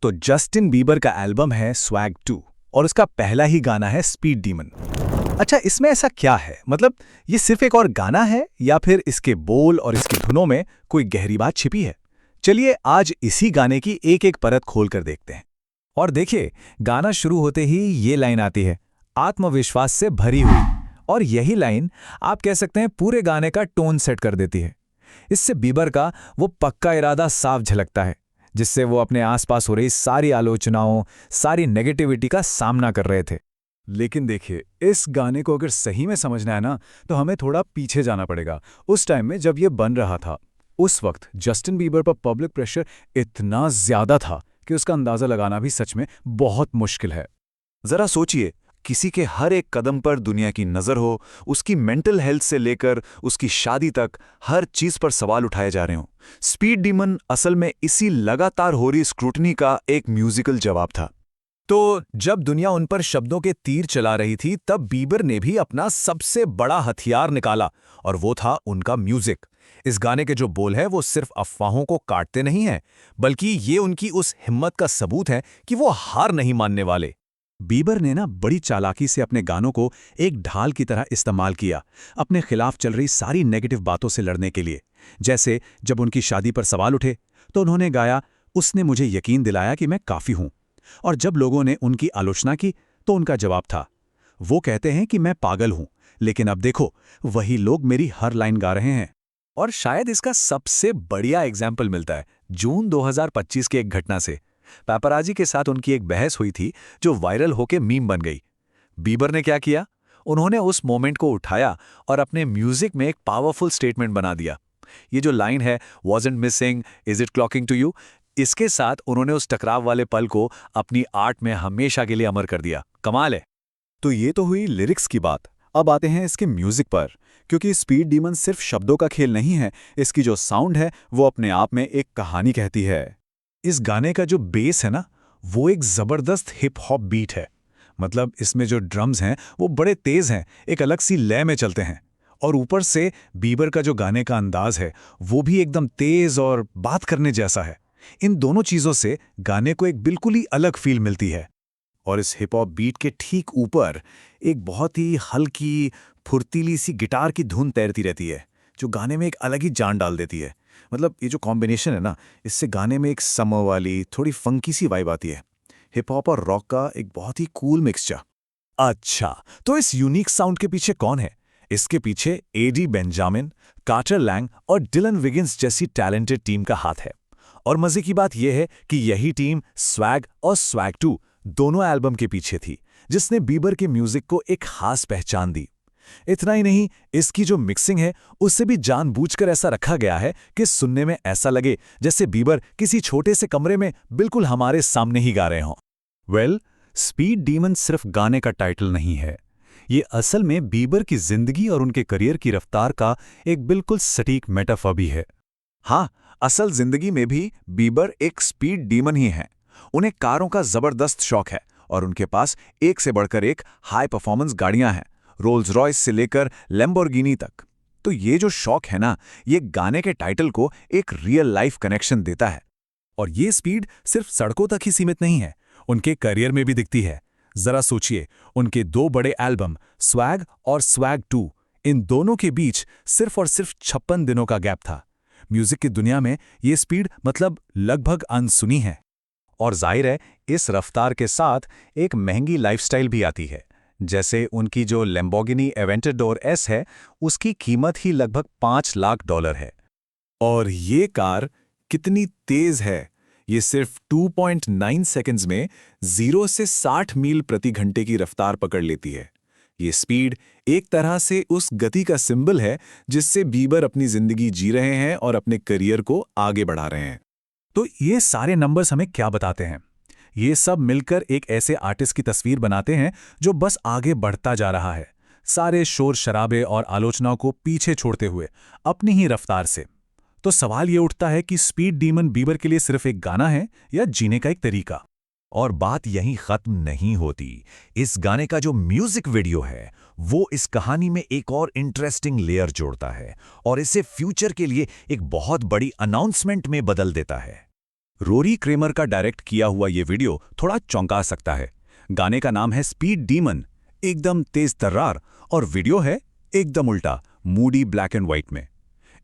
तो Justin Bieber का album है स्वैग 2 और उसका पहला ही गाना है स्पीड डीमन। अच्छा, इसमें ऐसा क्या है? मतलब ये सिर्फ एक और गाना है या फिर इसके बोल और इसकी धुनों में कोई गहरी बात छिपी है? चलिए आज इसी गाने की एक-एक परत खोल कर देखते हैं। और देखिए, गाना शुरू होते ही ये लाइन आती है, आत्मविश्वास से भरी हुई। और यही लाइन आप कह सकते हैं पूरे गाने का टोन सेट कर देती है। इससे बीबर का वो पक्का इरादा साफ झलकता है, जिससे वो अपने आसपास हो रही सारी आलोचनाओं, सारी नेगेटिविटी का सामना कर रहे थे। लेकिन देखिए, इस गाने को अगर सही में समझना है ना, तो हमें थोड़ा पीछे जाना पड़ेगा। उस टाइम में जब ये बन रहा था, उस वक्त जस्टिन बीबर पर पब्लिक प्रेशर इतना ज्यादा था कि उसका अंदाजा लगाना भी सच में बहुत मुश्किल है। जरा सोचिए, किसी के हर एक कदम पर दुनिया की नज़र हो, उसकी मेंटल हेल्थ से लेकर उसकी शादी तक हर चीज़ पर सवाल उठाए जा रहे हों। स्पीड डीमन असल में इसी लगातार हो रही स्क्रूटनी का एक म्यूजिकल जवाब था। तो जब दुनिया उन पर शब्दों के तीर चला रही थी, तब बीबर ने भी अपना सबसे बड़ा हथियार निकाला, और वो था उनका म्यूजिक। इस गाने के जो बोल है वो सिर्फ अफवाहों को काटते नहीं हैं, बल्कि ये उनकी उस हिम्मत का सबूत है कि वो हार नहीं मानने वाले। बीबर ने ना बड़ी चालाकी से अपने गानों को एक ढाल की तरह इस्तेमाल किया, अपने खिलाफ चल रही सारी नेगेटिव बातों से लड़ने के लिए। जैसे जब उनकी शादी पर सवाल उठे तो उन्होंने गाया, उसने मुझे यकीन दिलाया कि मैं काफ़ी हूं। और जब लोगों ने उनकी आलोचना की तो उनका जवाब था, वो कहते हैं कि मैं पागल हूं, लेकिन अब देखो वही लोग मेरी हर लाइन गा रहे हैं। और शायद इसका सबसे बढ़िया एग्जाम्पल मिलता है जून 2025 की एक घटना से। पैपराजी के साथ उनकी एक बहस हुई थी जो वायरल होकर मीम बन गई। बीबर ने क्या किया? उन्होंने उस मोमेंट को उठाया और अपने म्यूजिक में एक पावरफुल स्टेटमेंट बना दिया। ये जो लाइन है, "Wasn't missing, is it clocking to you?" इसके साथ उन्होंने उस टकराव वाले पल को अपनी आर्ट में हमेशा के लिए अमर कर दिया। कमाल है। तो ये तो हुई लिरिक्स की बात। अब आते हैं इसके म्यूजिक पर, क्योंकि स्पीड डीमन सिर्फ शब्दों का खेल नहीं है। इसकी जो साउंड है वो अपने आप में एक कहानी कहती है। इस गाने का जो बेस है ना, वो एक जबरदस्त हिप हॉप बीट है। मतलब इसमें जो ड्रम्स हैं वो बड़े तेज हैं, एक अलग सी लय में चलते हैं। और ऊपर से बीबर का जो गाने का अंदाज है वो भी एकदम तेज और बात करने जैसा है। इन दोनों चीजों से गाने को एक बिल्कुल ही अलग फील मिलती है। और इस हिप हॉप बीट के ठीक ऊपर एक बहुत ही हल्की, फुर्तीली सी गिटार की धुन तैरती रहती है, जो गाने में एक अलग ही जान डाल देती है। मतलब ये जो कॉम्बिनेशन है ना, इससे गाने में एक समर वाली, थोड़ी फंकी सी वाइब आती है। हिप हॉप और रॉक का एक बहुत ही कूल मिक्सचर। अच्छा, तो इस यूनिक साउंड के पीछे कौन है? इसके पीछे एडी बेंजामिन, कार्टर लैंग और डिलन विगिंस जैसी टैलेंटेड टीम का हाथ है। और मजे की बात यह है कि यही टीम स्वैग और स्वैग 2 दोनों एल्बम के पीछे थी, जिसने बीबर के म्यूजिक को एक खास पहचान दी। इतना ही नहीं, इसकी जो मिक्सिंग है उससे भी जानबूझकर ऐसा रखा गया है कि सुनने में ऐसा लगे जैसे बीबर किसी छोटे से कमरे में बिल्कुल हमारे सामने ही गा रहे हों। वेल, स्पीड डीमन सिर्फ गाने का टाइटल नहीं है। ये असल में बीबर की जिंदगी और उनके करियर की रफ्तार का एक बिल्कुल सटीक मेटाफर भी है। हाँ, असल जिंदगी में भी बीबर एक स्पीड डीमन ही है। उन्हें कारों का जबरदस्त शौक है और उनके पास एक से बढ़कर एक हाई परफॉर्मेंस गाड़ियां हैं, रोल्स रॉयस से लेकर लैम्बोर्गिनी तक। तो ये जो शौक है ना, ये गाने के टाइटल को एक रियल लाइफ कनेक्शन देता है। और ये स्पीड सिर्फ सड़कों तक ही सीमित नहीं है, उनके करियर में भी दिखती है। जरा सोचिए, उनके 2 बड़े एल्बम स्वैग और स्वैग 2, इन दोनों के बीच सिर्फ और सिर्फ 56 दिनों का गैप था। म्यूजिक की दुनिया में ये स्पीड मतलब लगभग अनसुनी है। और जाहिर है, इस रफ्तार के साथ एक महंगी लाइफस्टाइल भी आती है। जैसे उनकी जो लैम्बोर्गिनी एवेंटाडोर एस है, उसकी कीमत ही लगभग $5 लाख है। और ये कार कितनी तेज है! ये सिर्फ 2.9 सेकंड्स में 0 से 60 मील प्रति घंटे की रफ्तार पकड़ लेती है। ये स्पीड एक तरह से उस गति का सिंबल है जिससे बीबर अपनी जिंदगी जी रहे हैं और अपने करियर को आगे बढ़ा रहे हैं। तो ये सारे नंबर्स हमें क्या बताते हैं? ये सब मिलकर एक ऐसे आर्टिस्ट की तस्वीर बनाते हैं जो बस आगे बढ़ता जा रहा है, सारे शोर शराबे और आलोचनाओं को पीछे छोड़ते हुए अपनी ही रफ्तार से। तो सवाल ये उठता है कि स्पीड डीमन बीबर के लिए सिर्फ एक गाना है या जीने का एक तरीका? और बात यहीं खत्म नहीं होती। इस गाने का जो म्यूजिक वीडियो है वो इस कहानी में एक और इंटरेस्टिंग लेयर जोड़ता है और इसे फ्यूचर के लिए एक बहुत बड़ी अनाउंसमेंट में बदल देता है। रोरी क्रेमर का डायरेक्ट किया हुआ ये वीडियो थोड़ा चौंका सकता है। गाने का नाम है स्पीड डीमन, एकदम तेज तर्रार, और वीडियो है एकदम उल्टा, मूडी ब्लैक एंड व्हाइट में।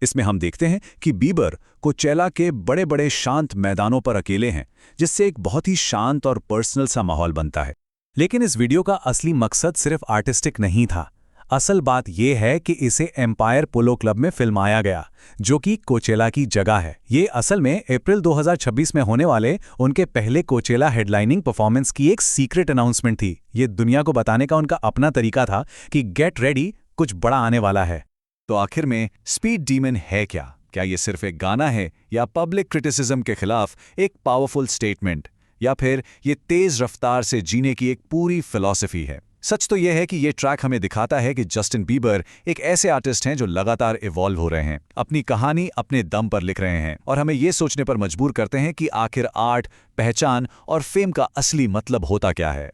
इसमें हम देखते हैं कि बीबर कोचेला के बड़े बड़े शांत मैदानों पर अकेले हैं, जिससे एक बहुत ही शांत और पर्सनल सा माहौल बनता है। लेकिन इस वीडियो का असली मकसद सिर्फ आर्टिस्टिक नहीं था। असल बात यह है कि इसे एम्पायर पोलो क्लब में फिल्माया गया, जो कि कोचेला की जगह है। ये असल में अप्रैल 2026 में होने वाले उनके पहले कोचेला हेडलाइनिंग परफॉर्मेंस की एक सीक्रेट अनाउंसमेंट थी। ये दुनिया को बताने का उनका अपना तरीका था कि गेट रेडी, कुछ बड़ा आने वाला है। तो आखिर में स्पीड डीमन है क्या? क्या ये सिर्फ एक गाना है, या पब्लिक क्रिटिसिज्म के खिलाफ एक पावरफुल स्टेटमेंट, या फिर ये तेज रफ्तार से जीने की एक पूरी फिलॉसफी है? सच तो यह है कि ये ट्रैक हमें दिखाता है कि जस्टिन बीबर एक ऐसे आर्टिस्ट हैं जो लगातार इवॉल्व हो रहे हैं, अपनी कहानी अपने दम पर लिख रहे हैं, और हमें ये सोचने पर मजबूर करते हैं कि आखिर आर्ट, पहचान और फेम का असली मतलब होता क्या है।